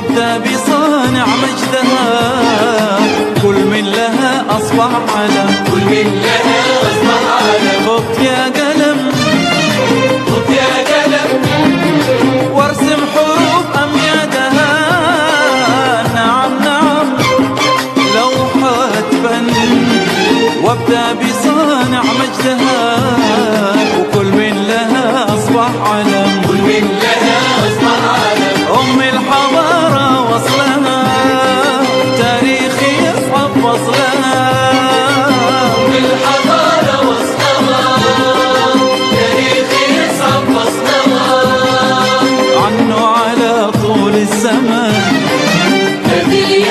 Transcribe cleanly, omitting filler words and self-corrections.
وابدأ بصانع مجدها، كل من لها أصبح علم، كل من لها أصبح علم. خط يا قلم خط يا قلم وارسم حروف أمجادها، نعم نعم لوحة فن، وابدأ بصانع مجدها، وكل من لها أصبح علم، كل من لها أصبح علم. أم الحضارة وصلها، تاريخ يصعب وصلها، أم الحضارة وصلها، تاريخ يصعب وصلها. عنه على طول الزمان نبي